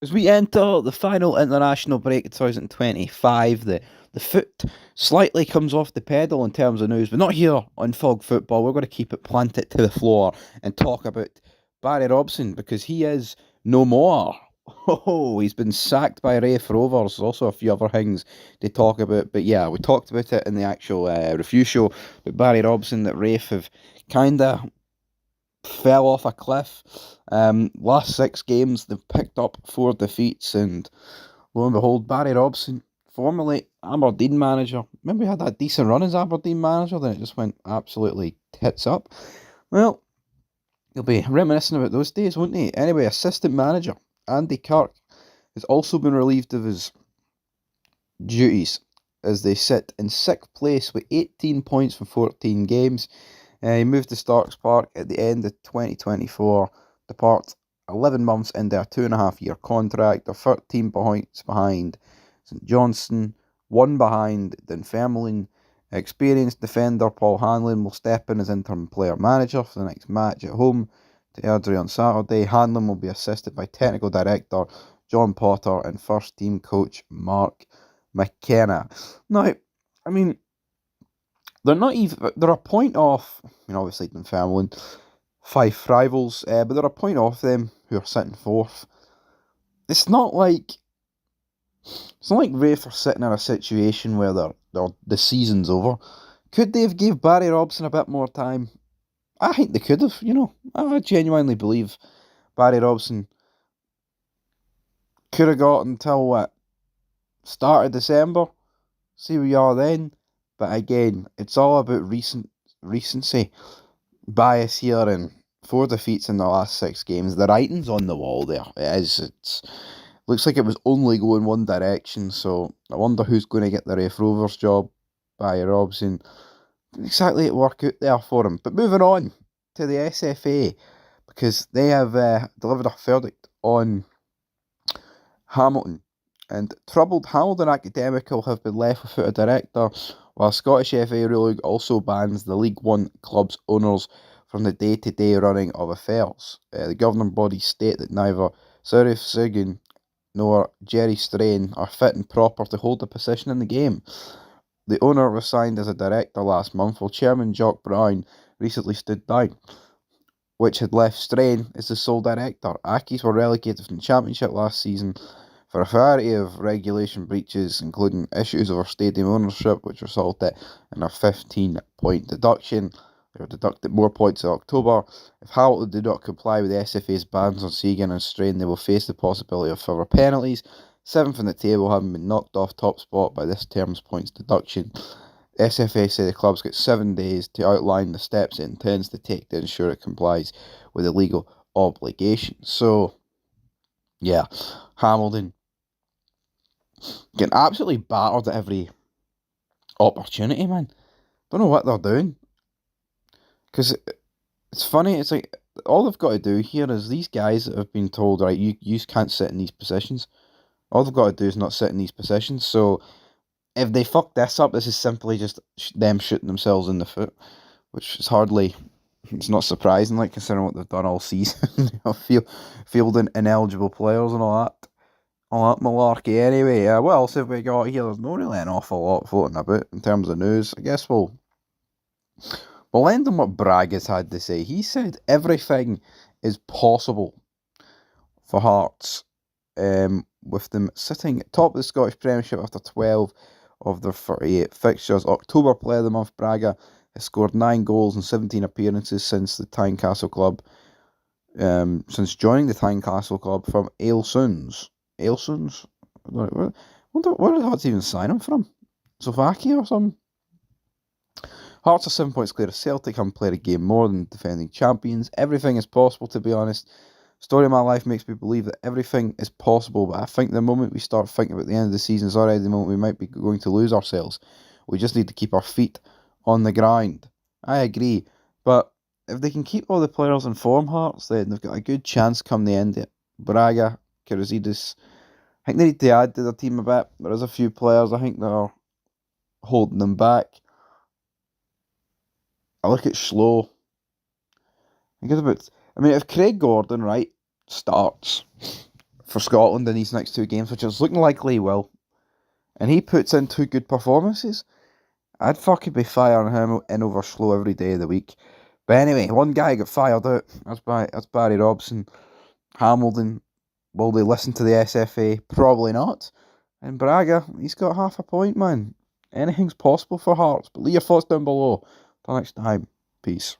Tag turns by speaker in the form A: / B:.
A: As we enter the final international break of 2025, the foot slightly comes off the pedal in terms of news, but not here on Fog Football. We're going to keep it planted to the floor and talk about Barry Robson because he is no more. Oh, he's been sacked by Raith Rovers. Also, a few other things to talk about. But yeah, we talked about it in the actual review show. But Barry Robson, that Raith have kind of fell off a cliff. Last 6 games, they've picked up 4 defeats, and lo and behold, Barry Robson, formerly Aberdeen manager, maybe had a decent run as Aberdeen manager, then it just went absolutely tits up. Well, he'll be reminiscing about those days, won't he? Anyway, assistant manager Andy Kirk has also been relieved of his duties as they sit in 6th place with 18 points from 14 games. He moved to Starks Park at the end of 2024, depart 11 months into a 2.5 year contract. They're 13 points behind St Johnstone, 1 behind Dunfermline. Experienced defender Paul Hanlon will step in as interim player manager for the next match at home to Airdrie on Saturday. Hanlon will be assisted by technical director John Potter and first team coach Mark McKenna. Now, I mean, they're not even. They're a point off. Obviously Dunfermline, 5 rivals, but they're a point off them who are sitting 4th. It's not like Raith are sitting in a situation where the season's over. Could they have gave Barry Robson a bit more time? I think they could have. I genuinely believe Barry Robson could have got until what, start of December. See where we are then. But again, it's all about recency bias here, and 4 defeats in the last 6 games. The writing's on the wall there. It is. It's looks like it was only going one direction. So I wonder who's going to get the Raith Rovers job. Barry Robson. Exactly it work out there for him. But moving on to the SFA, because they have delivered a verdict on Hamilton. And troubled Hamilton Academical have been left without a director, while Scottish FA ruling also bans the League One club's owners from the day-to-day running of affairs. The governing bodies state that neither Sourif Sigan nor Jerry Strain are fit and proper to hold a position in the game. The owner resigned as a director last month, while Chairman Jock Brown recently stood down, which had left Strain as the sole director. Accies were relegated from the Championship last season for a variety of regulation breaches, including issues over stadium ownership, which resulted in a 15-point deduction. They were deducted more points in October. If Hamilton do not comply with the SFA's bans on Segan and Strain, they will face the possibility of further penalties. 7th in the table, having been knocked off top spot by this term's points deduction. SFA say the club's got 7 days to outline the steps it intends to take to ensure it complies with the legal obligations. So, yeah, Hamilton getting absolutely battered at every opportunity, man. Don't know what they're doing. Because it's funny, it's like, all they've got to do here is these guys that have been told, right, you can't sit in these positions. All they've got to do is not sit in these positions. So, if they fuck this up, this is simply just them shooting themselves in the foot, which is hardly, it's not surprising, like, considering what they've done all season. Fielding ineligible players and all that malarkey. Anyway, what else have we got here? There's not really an awful lot floating about in terms of news. I guess we'll end on what Bragg had to say. He said everything is possible for Hearts, with them sitting top of the Scottish Premiership after 12 of their 38 fixtures. October Player of the Month, Braga has scored 9 goals in 17 appearances since the Tynecastle club, since joining the Tynecastle club from Ailsuns. Ailsuns? Where did Hearts even sign him from? Slovakia or something? Hearts are 7 points clear of Celtic, haven't played a game more than defending champions. Everything is possible, to be honest. Story of my life makes me believe that everything is possible, but I think the moment we start thinking about the end of the season is already the moment we might be going to lose ourselves. We just need to keep our feet on the ground. I agree, but if they can keep all the players in form, Hearts, then they've got a good chance come the end of it. Braga, Karazidas, I think they need to add to their team a bit. There is a few players I think that are holding them back. I look at Schlo. If Craig Gordon, right, starts for Scotland in these next 2 games, which is looking likely he will, and he puts in 2 good performances, I'd fucking be firing him in over Slow every day of the week. But anyway, one guy got fired out. That's Barry Robson. Hamilton, will they listen to the SFA? Probably not. And Braga, he's got half a point, man. Anything's possible for Hearts. But leave your thoughts down below. Till next time. Peace.